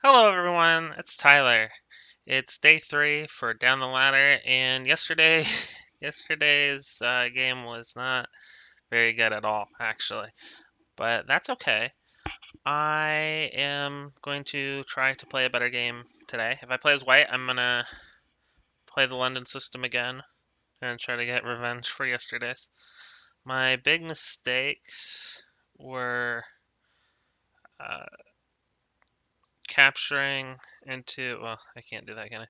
Hello everyone, it's Tyler. It's day 3 for Down the Ladder, and yesterday's game was not very good at all, actually. But that's okay. I am going to try to play a better game today. If I play as white, I'm gonna play the London system again and try to get revenge for yesterday's. My big mistakes were uh, capturing into, well, I can't do that, can I?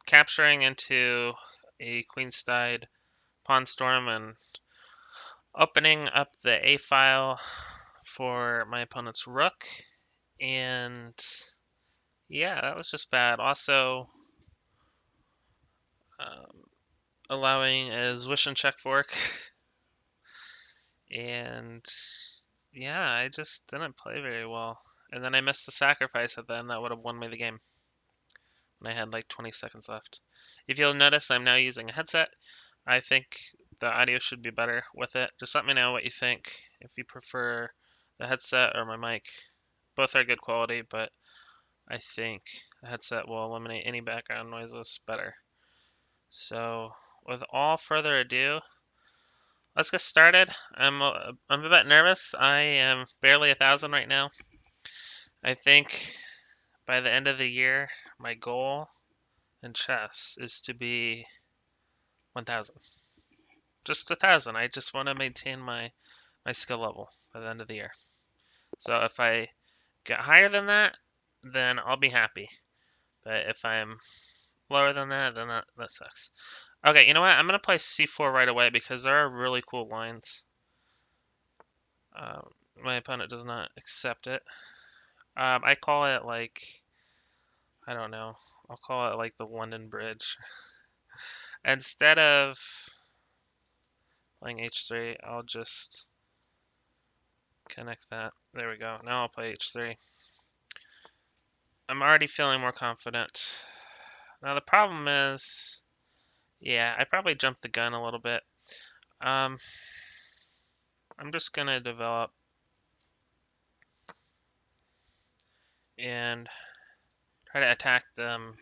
Capturing into a queenside pawn storm and opening up the A file for my opponent's rook. And yeah, that was just bad. Also, um, allowing a Zwish and check fork. And yeah, I just didn't play very well. And then I missed the sacrifice at the end that would have won me the game when I had like 20 seconds left. If you'll notice, I'm now using a headset. I think the audio should be better with it. Just let me know what you think. If you prefer the headset or my mic, both are good quality, but I think the headset will eliminate any background noises better. So, with all further ado, let's get started. I'm a bit nervous. I am barely 1,000 right now. I think by the end of the year, my goal in chess is to be 1,000. Just 1,000. I just want to maintain my skill level by the end of the year. So if I get higher than that, then I'll be happy. But if I'm lower than that, then that sucks. Okay, you know what? I'm gonna play c4 right away because there are really cool lines. My opponent does not accept it. I call it like, I don't know. I'll call it like the London Bridge. Instead of playing h3, I'll just connect that. There we go. Now I'll play h3. I'm already feeling more confident. Now the problem is, yeah, I probably jumped the gun a little bit. Um, I'm just gonna develop and try to attack them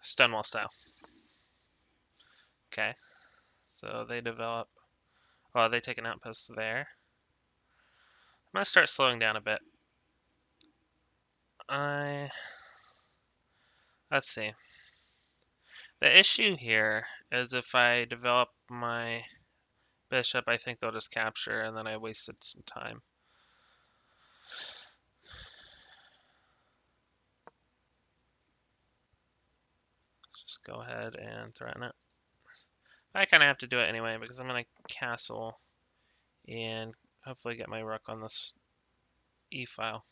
Stonewall style. Okay, so they develop. Oh, they take an outpost there. I'm gonna start slowing down a bit. I let's see. The issue here is if I develop my bishop, I think they'll just capture, and then I wasted some time. Just go ahead and threaten it. I kind of have to do it anyway because I'm going to castle and hopefully get my rook on this e file.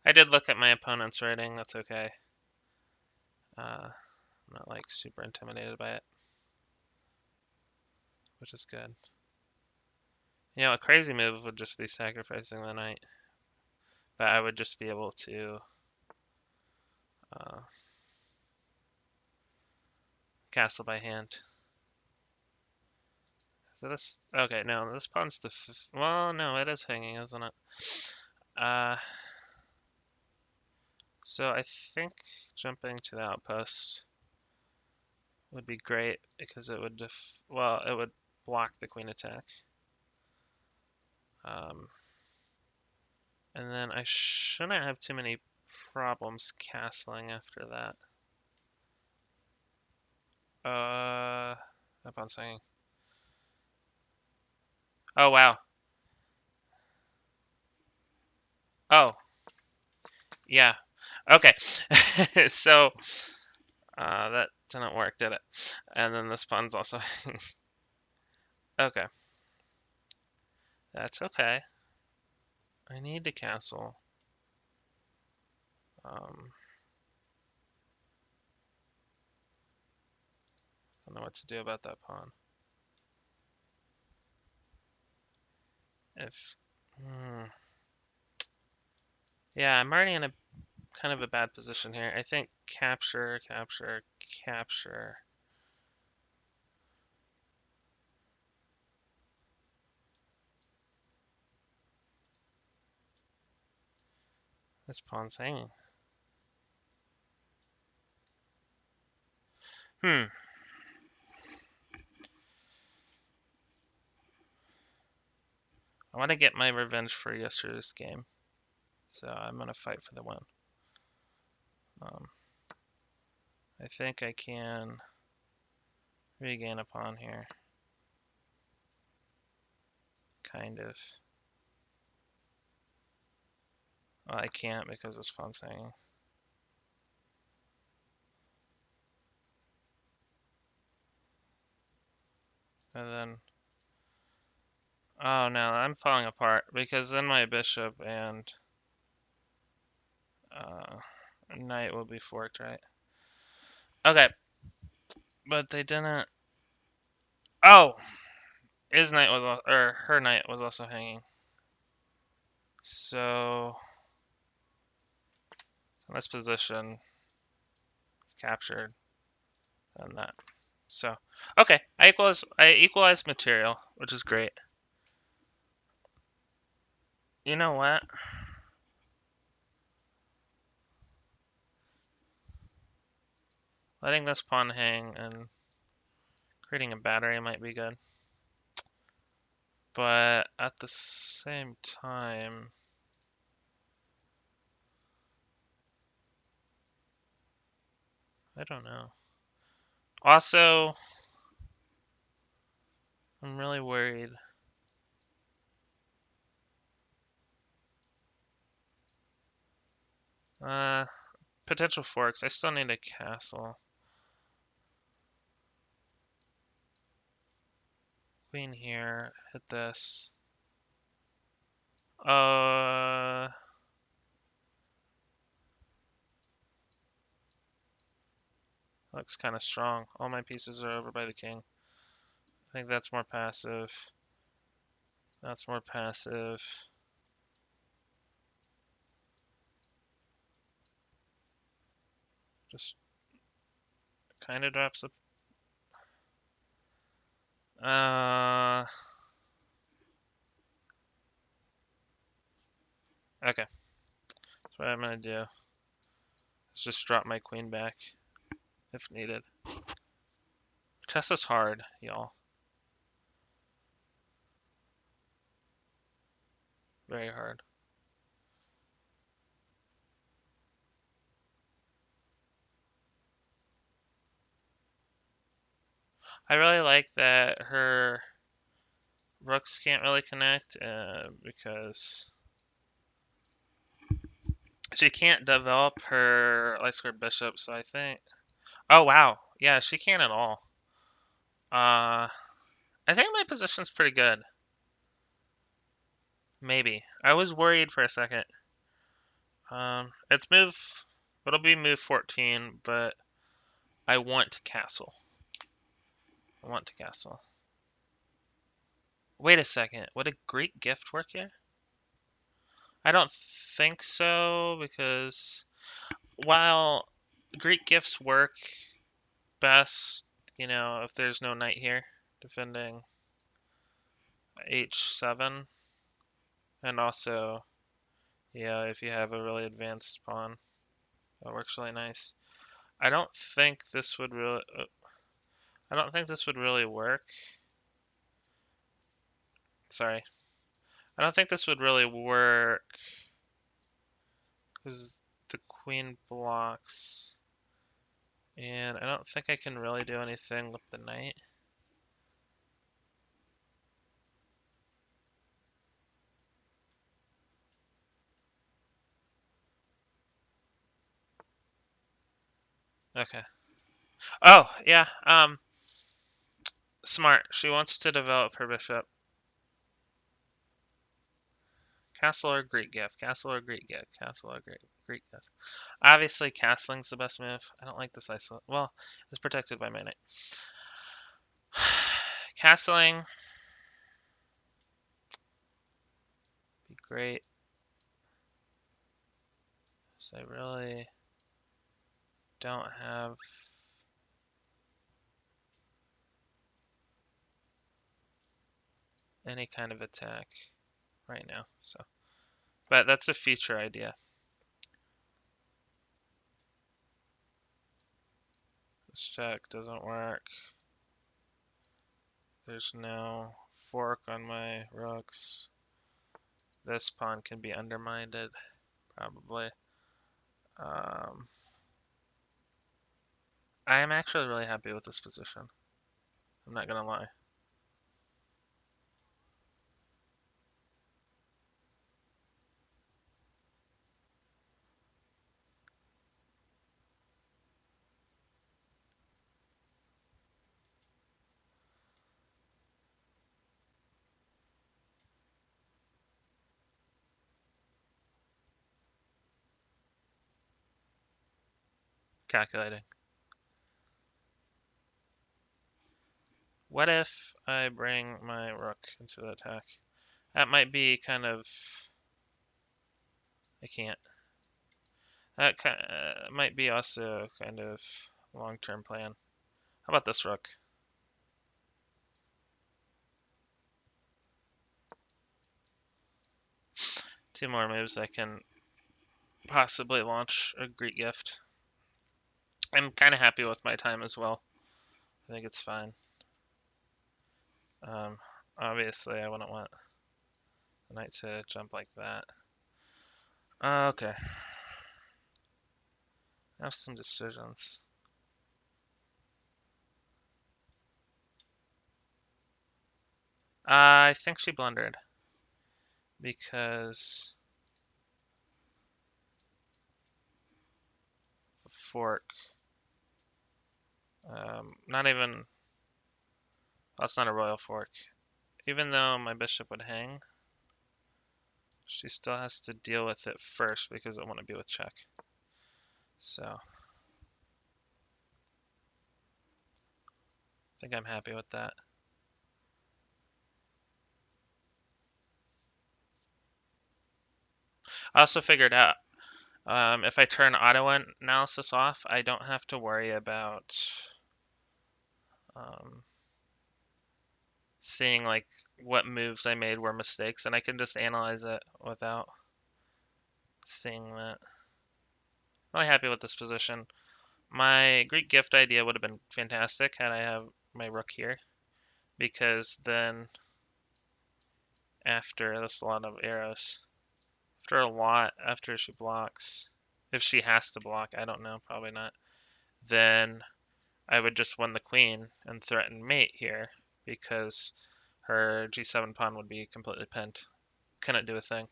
I did look at my opponent's writing. That's okay. I'm not like super intimidated by it, which is good. You know, a crazy move would just be sacrificing the knight, but I would just be able to uh, castle by hand. So this, okay, no, this pawn's well, no, it is hanging, isn't it? Uh, so I think jumping to the outpost would be great because it would, well, it would block the queen attack. Um, and then I shouldn't have too many problems castling after that. Up on saying. Oh, wow. Oh, yeah. Okay. So, that didn't work, did it? And then this pawn's also. Okay. That's okay. I need to castle. I don't know what to do about that pawn. If, yeah, I'm already in a kind of a bad position here. I think capture, capture, capture. This pawn's hanging. Hmm. I want to get my revenge for yesterday's game, so I'm gonna fight for the win. I think I can regain a pawn here. Kind of. Well, I can't because this pawn's hanging. And then, oh no, I'm falling apart because then my bishop and knight will be forked, right? Okay, but they didn't. Oh, his knight was, or her knight was also hanging. So in this position, captured, and that. So okay, I equalize material, which is great. You know what? Letting this pawn hang and creating a battery might be good. But at the same time, I don't know. Also, I'm really worried. Potential forks. I still need a castle. Queen here. Hit this. Looks kind of strong. All my pieces are over by the king. I think that's more passive. That's more passive. Just kind of drops the. Okay. That's what I'm gonna do. Is just drop my queen back if needed. Chess is hard, y'all. Very hard. I really like that her rooks can't really connect because she can't develop her light squared bishop. So I think. Oh wow, yeah, she can't at all. I think my position's pretty good. Maybe I was worried for a second. It's move. It'll be move 14, but I want to castle. I want to castle. Wait a second. Would a Greek gift work here? I don't think so because while Greek gifts work best, if there's no knight here defending h7, and also, yeah, if you have a really advanced pawn, that works really nice. I don't think this would really. I don't think this would really work. Sorry. I don't think this would really work because the queen blocks. And I don't think I can really do anything with the knight. Okay. Oh, yeah. Smart. She wants to develop her bishop. Castle or Greek gift. Castle or Greek gift. Castle or Greek gift. Obviously, castling's the best move. I don't like this isolate. Well, it's protected by my knight. Castling. Be great. So I really don't have any kind of attack right now. So, but that's a future idea. This check doesn't work. There's no fork on my rooks. This pawn can be undermined, probably. I am actually really happy with this position. I'm not gonna lie. Calculating. What if I bring my rook into the attack? That might be kind of... I can't. That might be also kind of long-term plan. How about this rook? Two more moves, I can possibly launch a Greek gift. I'm kind of happy with my time as well. I think it's fine. Um, Obviously, I wouldn't want the knight to jump like that. Okay. I have some decisions. I think she blundered because the fork. Not even. That's not a royal fork. Even though my bishop would hang, she still has to deal with it first because I want to be with check. So I think I'm happy with that. I also figured out if I turn auto analysis off, I don't have to worry about um, seeing like what moves I made were mistakes, and I can just analyze it without seeing that. Really happy with this position. My Greek gift idea would have been fantastic had I have my rook here, because then after that's a lot of arrows. After she blocks, if she has to block, I don't know, probably not. Then I would just win the queen and threaten mate here because her g7 pawn would be completely pinned. Couldn't do a thing.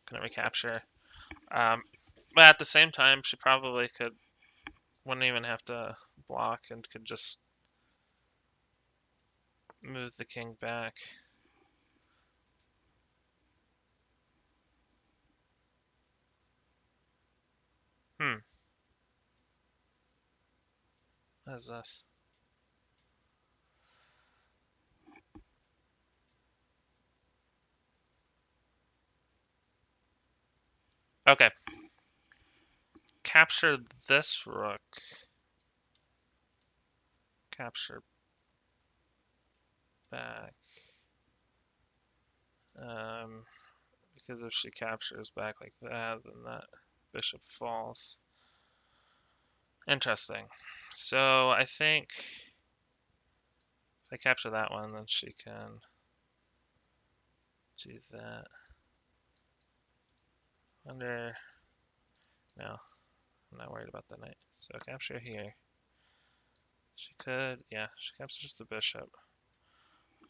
Couldn't recapture. Um, but at the same time, she probably wouldn't even have to block and could just move the king back. Hmm. What is this? Okay. Capture this rook. Capture back. Because if she captures back like that, then that bishop falls. Interesting. So I think if I capture that one, then she can do that. No, I'm not worried about the knight. So capture here. She could, yeah, she captures the bishop.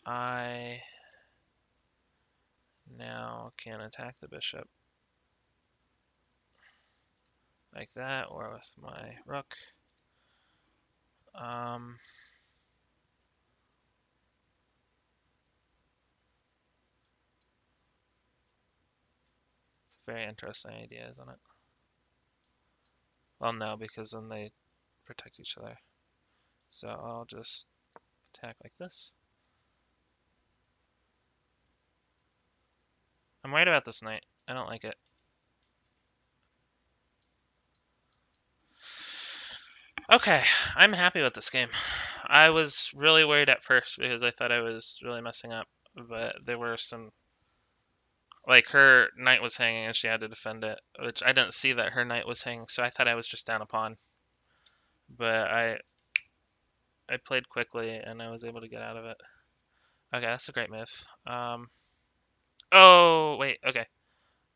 I now can attack the bishop like that, or with my rook. It's a very interesting idea, isn't it? Well, no, because then they protect each other. So I'll just attack like this. I'm worried about this knight. I don't like it. Okay, I'm happy with this game. I was really worried at first because I thought I was really messing up, but there were some, like her knight was hanging and she had to defend it, which I didn't see that her knight was hanging, so I thought I was just down a pawn. But I played quickly and I was able to get out of it. Okay, that's a great move. Oh, wait, okay.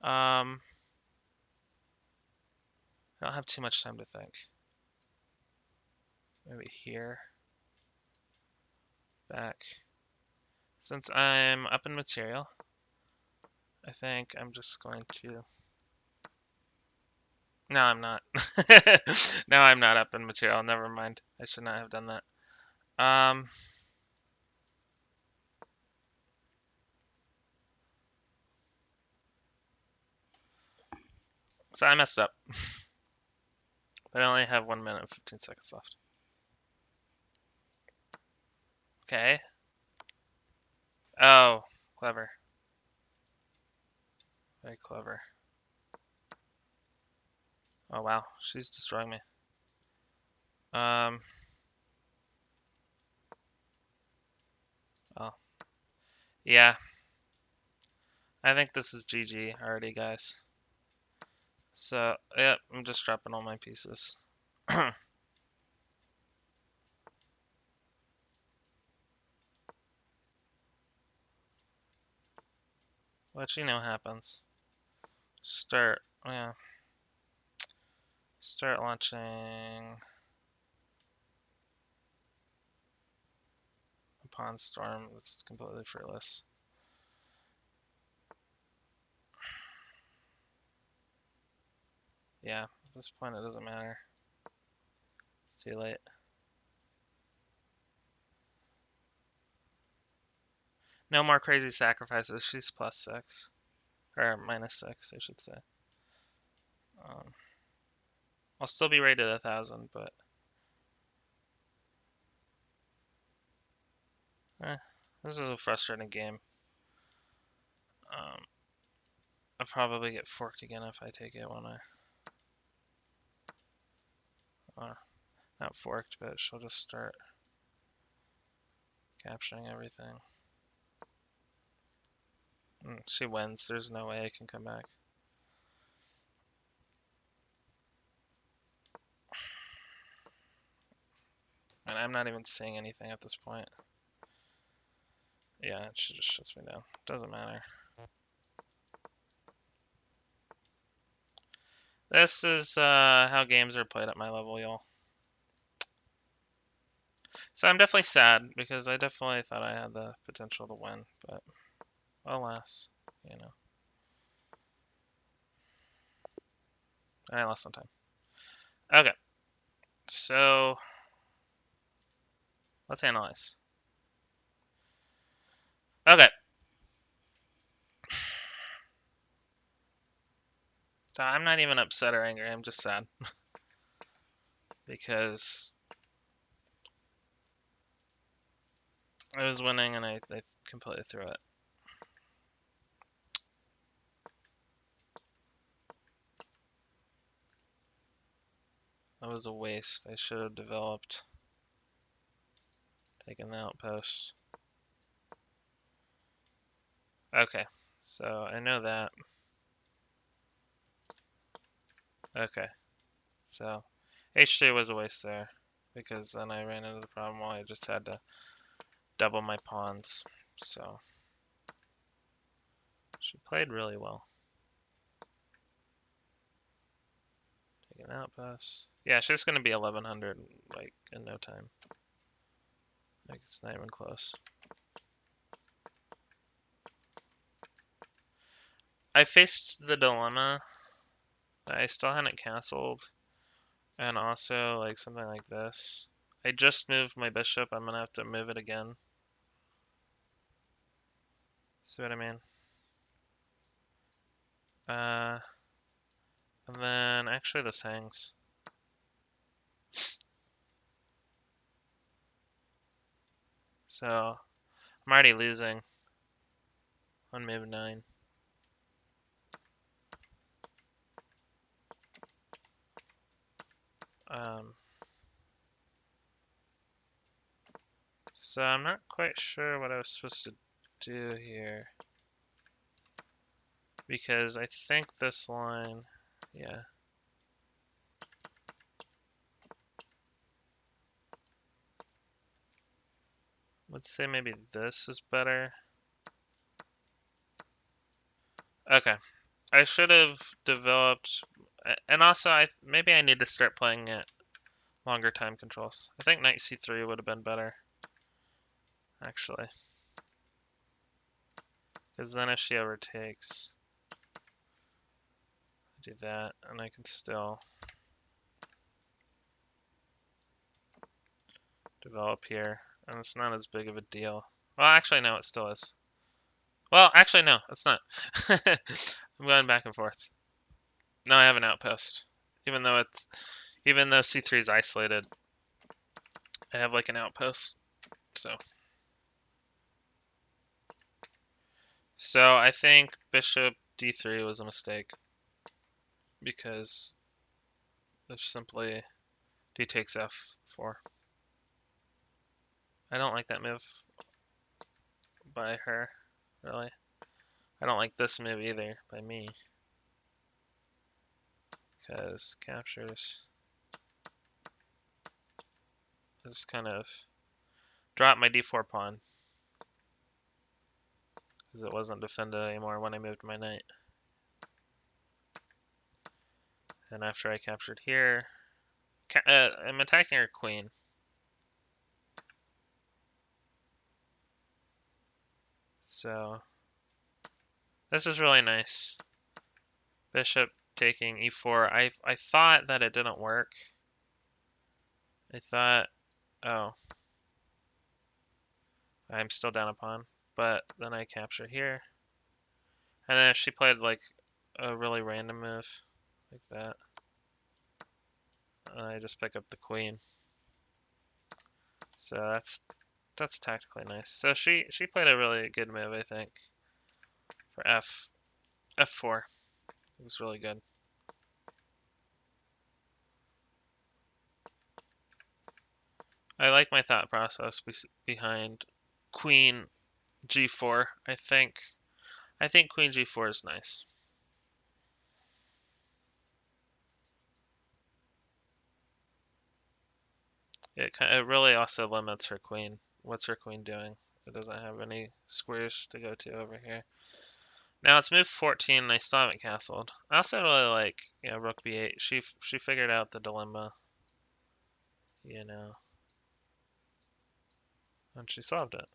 I don't have too much time to think. Maybe here. Back. Since I'm up in material, I think I'm just going to... No, I'm not. No, I'm not up in material. Never mind. I should not have done that. So I messed up. But I only have 1 minute and 15 seconds left. Okay. Oh, clever. Very clever. Oh wow, she's destroying me. Oh, yeah. I think this is GG already, guys. So, yep, I'm just dropping all my pieces. Which you know happens. Yeah. Start launching a pawn storm. It's completely fruitless. Yeah, at this point it doesn't matter. It's too late. No more crazy sacrifices. She's +6. Or -6, I should say. I'll still be rated 1,000, but this is a frustrating game. I'll probably get forked again if I take it, won't I? Not forked, but she'll just start capturing everything. She wins. There's no way I can come back. And I'm not even seeing anything at this point. Yeah, she just shuts me down. Doesn't matter. This is how games are played at my level, y'all. So I'm definitely sad because I definitely thought I had the potential to win, but alas, you know. I lost some time. Okay, so let's analyze. Okay. So I'm not even upset or angry, I'm just sad. Because I was winning and I completely threw it. That was a waste. I should have developed, taken the outpost. Okay, so I know that. Okay, so H2 was a waste there because then I ran into the problem where I just had to double my pawns. So she played really well. Take an outpost. Yeah, she's gonna be 1100 like in no time. Like it's not even close. I faced the dilemma that I still hadn't castled, and also like something like this. I just moved my bishop. I'm gonna have to move it again. See what I mean? And then actually this hangs. So I'm already losing on move 9. So I'm not quite sure what I was supposed to do here. Because I think this line, yeah. Let's say maybe this is better. Okay. I should have developed, and also maybe I need to start playing it longer time controls. I think knight c3 would have been better, actually. Because then if she overtakes, do that, and I can still develop here, and it's not as big of a deal. Well, actually, no, it still is. Well, actually, no, it's not. I'm going back and forth. Now I have an outpost. Even though c3 is isolated, I have like an outpost. So I think bishop d3 was a mistake because there's simply d takes f4. I don't like that move by her, really. I don't like this move either by me because captures. I just kind of drop my d4 pawn because it wasn't defended anymore when I moved my knight. And after I captured here, I'm attacking her queen. So this is really nice. Bishop taking e4. I thought that it didn't work. I thought, oh, I'm still down a pawn. But then I capture here. And then if she played like a really random move like that, I just pick up the queen. So that's tactically nice. So she played a really good move, I think, for f4. It was really good. I like my thought process behind queen g4. I think queen g4 is nice. It really also limits her queen. What's her queen doing? It doesn't have any squares to go to over here. Now it's move 14 and I still haven't castled. I also really like, rook b8. She figured out the dilemma, and she solved it.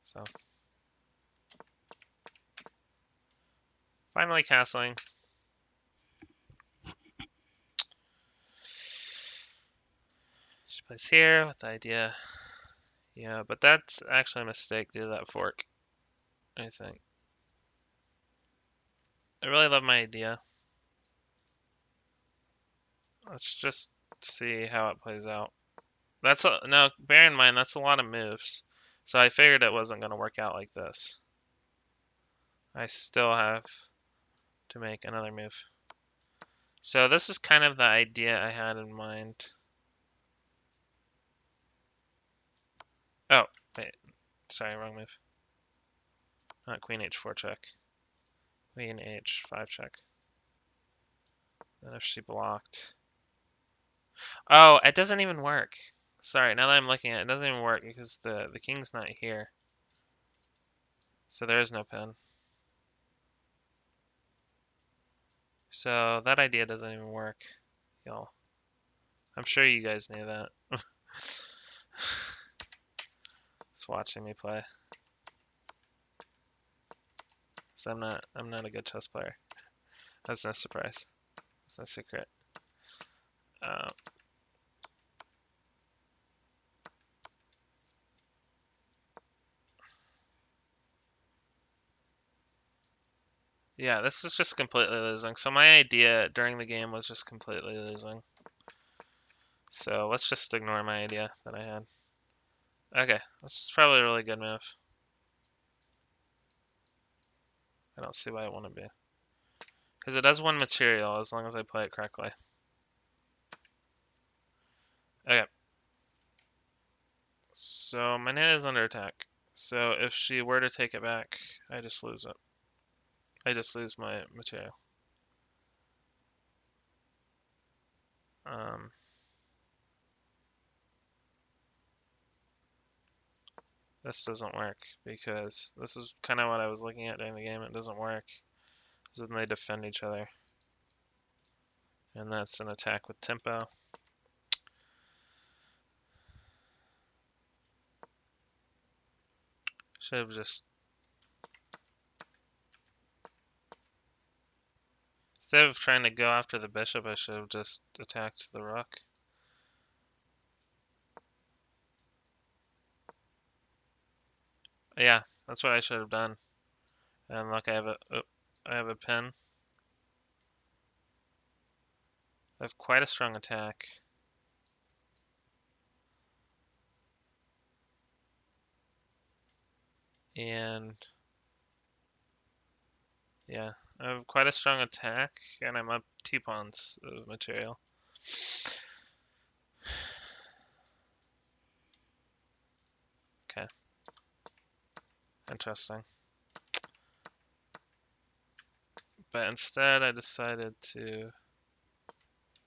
So finally castling. She plays here with the idea. Yeah, but that's actually a mistake due to that fork, I think. I really love my idea. Let's just see how it plays out. No, bear in mind, that's a lot of moves. So I figured it wasn't going to work out like this. I still have to make another move. So this is kind of the idea I had in mind. Oh, wait. Sorry, wrong move. Not queen h4 check. Queen h5 check. And if she blocked. Oh, it doesn't even work. Sorry, now that I'm looking at it, it doesn't even work because the king's not here. So there is no pin. So that idea doesn't even work, y'all. I'm sure you guys knew that. Just watching me play. So I'm not a good chess player. That's no surprise. That's no secret. Um, yeah, this is just completely losing. So my idea during the game was just completely losing. So let's just ignore my idea that I had. Okay, this is probably a really good move. I don't see why it wouldn't be. Because it does one material as long as I play it correctly. Okay. So my knight is under attack. So if she were to take it back, I just lose it. I just lose my material. Um, this doesn't work because this is kind of what I was looking at during the game. It doesn't work because then they defend each other. And that's an attack with tempo. Should have just... Instead of trying to go after the bishop, I should have just attacked the rook. Yeah, that's what I should have done. And look, I have a pin. I have quite a strong attack. And yeah, I have quite a strong attack, and I'm up 2 pawns of material. Okay. Interesting. But instead, I decided to...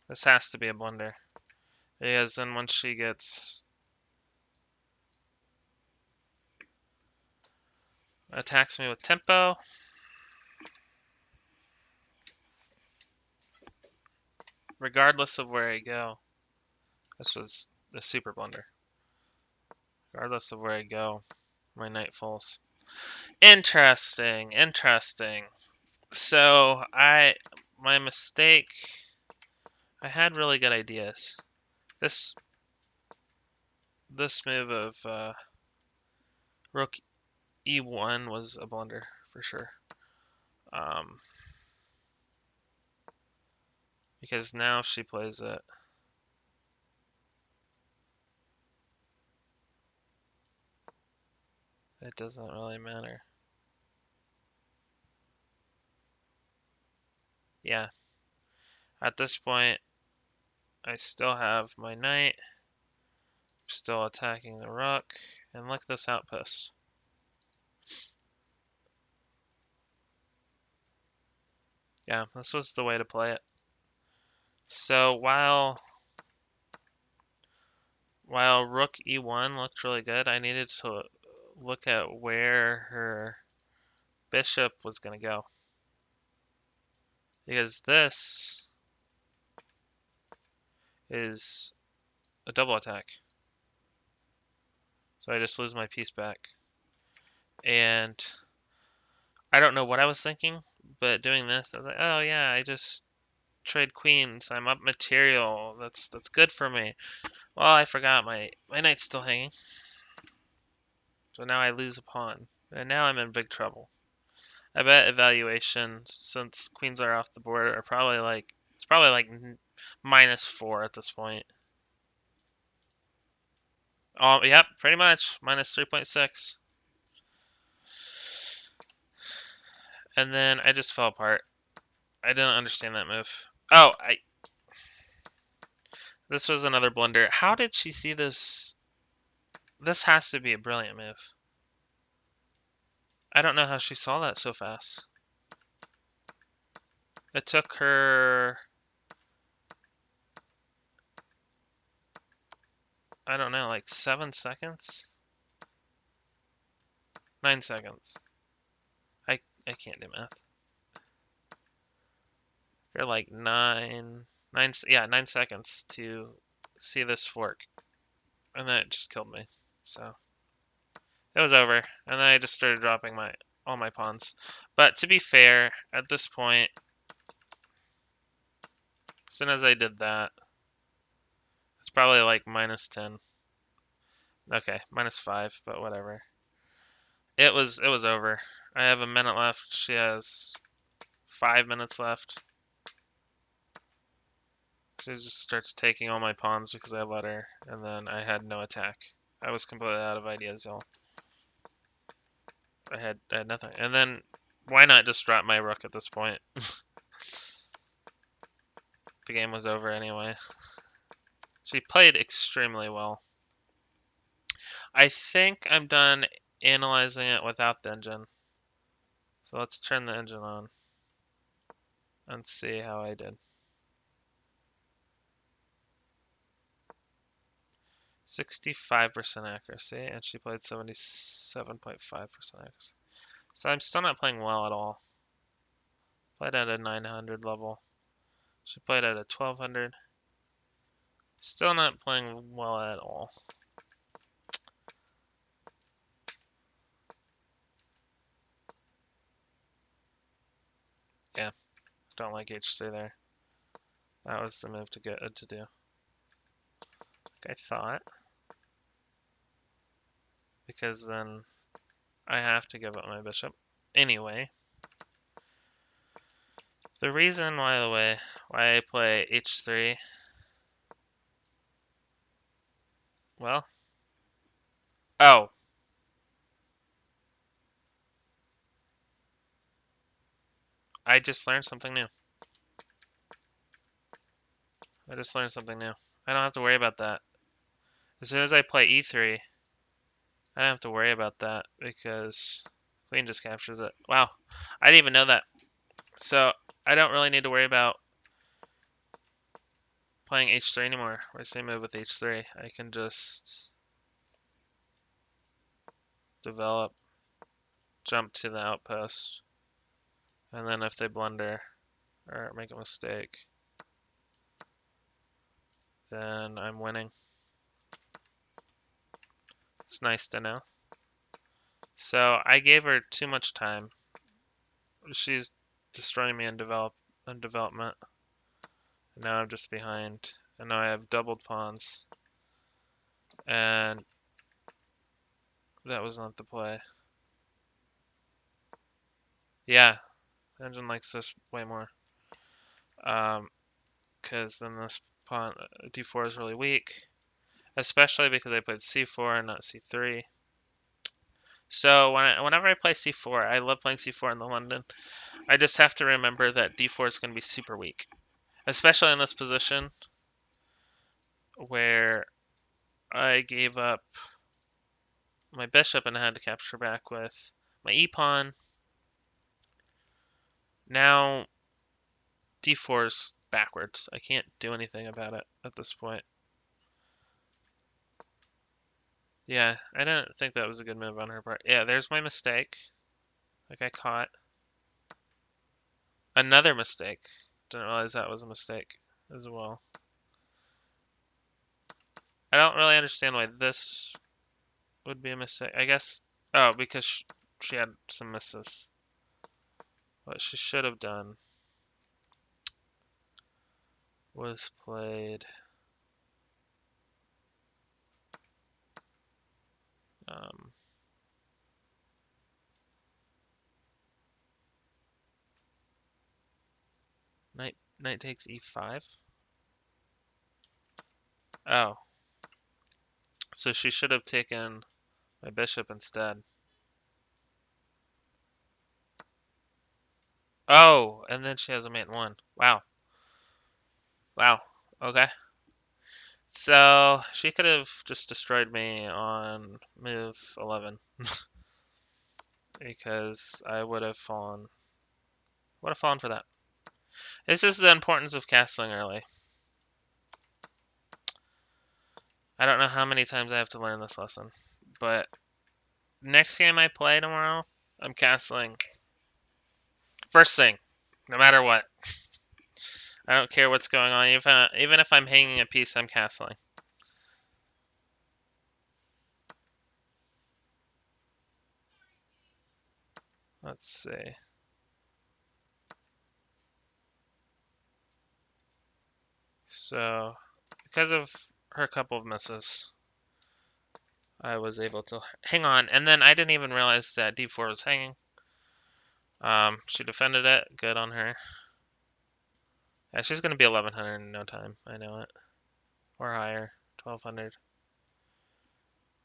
This has to be a blunder. Because then once she gets... attacks me with tempo, regardless of where I go. This was a super blunder. Regardless of where I go, my knight falls. Interesting, interesting. So my mistake, I had really good ideas. This move of rook e1 was a blunder for sure. Because now if she plays it, it doesn't really matter. Yeah. At this point, I still have my knight, still attacking the rook, and look at this outpost. Yeah, this was the way to play it. So while rook e1 looked really good, I needed to look at where her bishop was going to go. Because this is a double attack. So I just lose my piece back. And I don't know what I was thinking, but doing this, I was like, oh yeah, I just trade queens. I'm up material. That's good for me. Well, I forgot my knight's still hanging. So now I lose a pawn. And now I'm in big trouble. I bet evaluation, since queens are off the board, are probably like, it's probably like -4 at this point. Oh, yep, pretty much. -3.6. And then I just fell apart. I didn't understand that move. Oh, this was another blunder. How did she see this? This has to be a brilliant move. I don't know how she saw that so fast. It took her, I don't know, like 7 seconds? 9 seconds. I can't do math. They're like 9 seconds to see this fork. And then it just killed me. So it was over. And then I just started dropping all my pawns. But to be fair, at this point, as soon as I did that, it's probably like -10. Okay, -5, but whatever. It was over. I have a minute left. She has 5 minutes left. She just starts taking all my pawns because I let her, and then I had no attack. I was completely out of ideas, y'all. I had nothing. And then why not just drop my rook at this point? The game was over anyway. She played extremely well. I think I'm done analyzing it without the engine. So let's turn the engine on and see how I did. 65% accuracy, and she played 77.5% accuracy. So I'm still not playing well at all. Played at a 900 level. She played at a 1200. Still not playing well at all. Yeah, don't like H3 there. That was the move to get to do. Like I thought. Because then I have to give up my bishop. Anyway. The reason, by the way, why I play H3, well, oh, I just learned something new. I just learned something new. I don't have to worry about that. As soon as I play E3, I don't have to worry about that because Queen just captures it. Wow, I didn't even know that. So I don't really need to worry about playing H3 anymore. Or same move with H3. I can just develop, jump to the outpost, and then if they blunder or make a mistake, then I'm winning. It's nice to know. So I gave her too much time. She's destroying me in development. And now I'm just behind. And now I have doubled pawns. And that was not the play. Yeah, Engine likes this way more. Because then this pawn d4 is really weak. Especially because I played c4 and not c3. So whenever I play c4, I love playing c4 in the London. I just have to remember that d4 is going to be super weak. Especially in this position where I gave up my bishop and I had to capture back with my e-pawn. Now d4 is backwards. I can't do anything about it at this point. Yeah, I didn't think that was a good move on her part. Yeah, there's my mistake. Like I caught. Another mistake. Didn't realize that was a mistake as well. I don't really understand why this would be a mistake. I guess, oh, because she had some misses. What she should have done was played um, knight takes e5. Oh, so she should have taken my bishop instead. Oh, and then she has a mate 1. Wow. Wow. Okay. So she could have just destroyed me on move 11 because I would have fallen. Would have fallen for that. This is the importance of castling early. I don't know how many times I have to learn this lesson, but next game I play tomorrow, I'm castling first thing, no matter what. I don't care what's going on. Even if I'm hanging a piece, I'm castling. Let's see. So, because of her couple of misses, I was able to hang on. And then I didn't even realize that d4 was hanging. She defended it. Good on her. Yeah, she's going to be 1100 in no time. I know it. Or higher. 1200.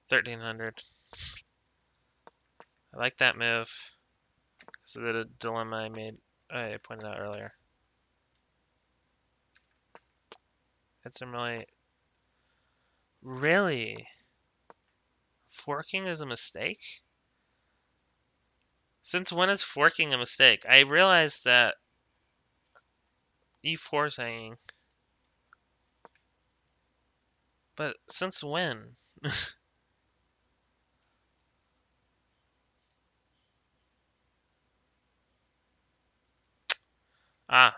1300. I like that move. This is the dilemma I pointed out earlier. It's some really forking is a mistake? Since when is forking a mistake? I realized that e4 is hanging, but since when? Ah,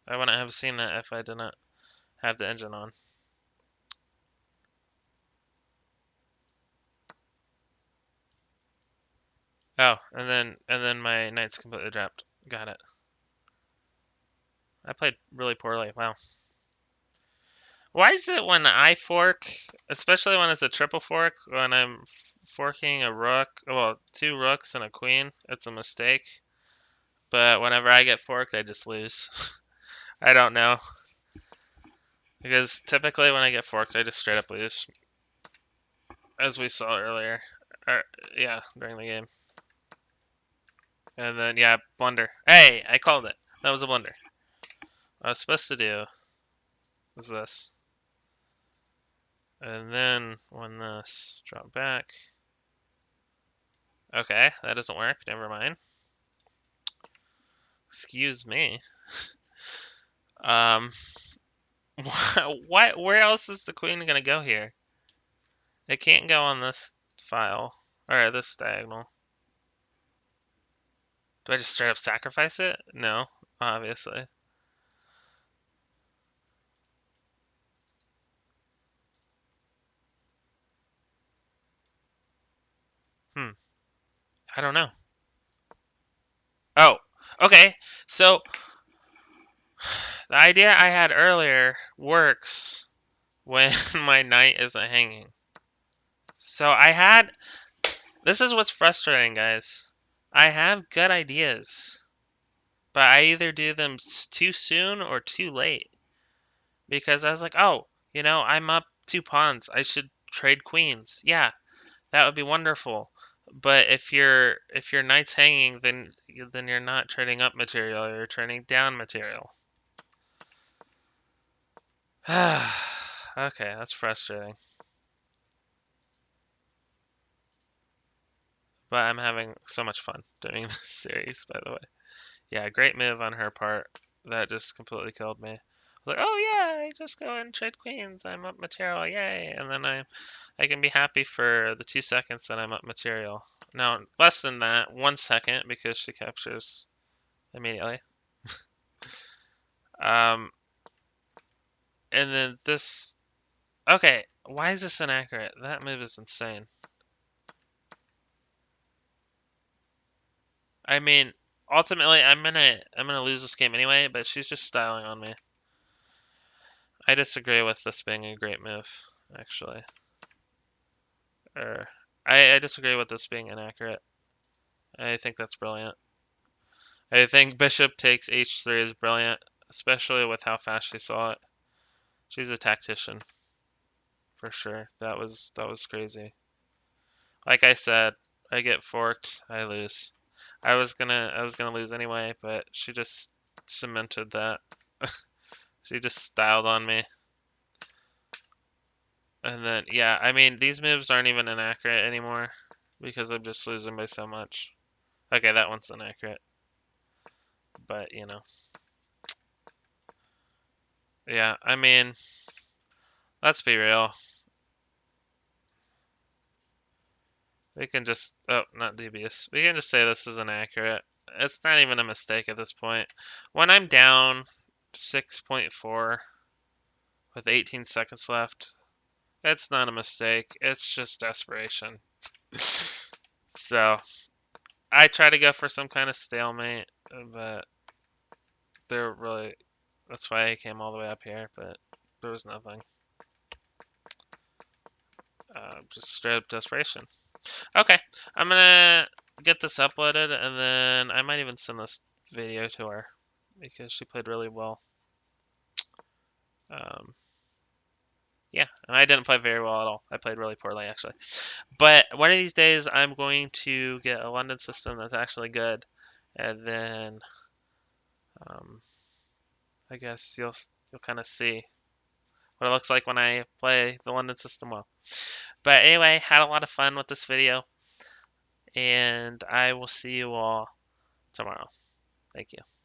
I wouldn't have seen that if I didn't have the engine on. Oh, and then my knight's completely dropped. Got it. I played really poorly. Wow. Why is it when I fork, especially when it's a triple fork, when I'm forking a rook, well, two rooks and a queen, it's a mistake. But whenever I get forked, I just lose. I don't know. Because typically when I get forked, I just straight up lose, as we saw earlier. Or, yeah, during the game. And then, yeah, blunder. Hey, I called it. That was a blunder. What I was supposed to do was this. And then when this drop back. Okay, that doesn't work. Never mind. Excuse me. Um, what? Where else is the queen gonna go here? It can't go on this file or this diagonal. Do I just straight up sacrifice it? No, obviously. Hmm. I don't know. Oh, okay. So the idea I had earlier works when my knight isn't hanging. So I had. This is what's frustrating, guys. I have good ideas, but I either do them too soon or too late. Because I was like, oh, I'm up two pawns. I should trade queens. Yeah, that would be wonderful. But if your knight's hanging, then you're not trading up material. You're trading down material. Okay, that's frustrating. But I'm having so much fun doing this series, by the way. Yeah, great move on her part. That just completely killed me. I was like, oh yeah, I just go and trade queens. I'm up material, yay! And then I can be happy for the 2 seconds that I'm up material. No, less than that, 1 second because she captures immediately. Um, and then this. Okay, why is this inaccurate? That move is insane. I mean, ultimately, I'm gonna lose this game anyway. But she's just styling on me. I disagree with this being a great move, actually. Or I disagree with this being inaccurate. I think that's brilliant. I think bishop takes h3 is brilliant, especially with how fast she saw it. She's a tactician for sure. That was crazy. Like I said, I get forked, I lose. I was gonna lose anyway, but she just cemented that. She just styled on me. And then yeah, I mean these moves aren't even inaccurate anymore because I'm just losing by so much. Okay, that one's inaccurate. But yeah, I mean, let's be real. We can just, oh, not dubious. We can just say this is inaccurate. It's not even a mistake at this point. When I'm down 6.4 with 18 seconds left, it's not a mistake. It's just desperation. So, I try to go for some kind of stalemate, but they're really, that's why I came all the way up here, but there was nothing. Just straight up desperation. Okay, I'm gonna get this uploaded and then I might even send this video to her because she played really well. Um, yeah, and I didn't play very well at all. I played really poorly actually. But one of these days I'm going to get a London system that's actually good, and then um, I guess you'll kind of see what it looks like when I play the London system well. But anyway, had a lot of fun with this video, and I will see you all tomorrow. Thank you.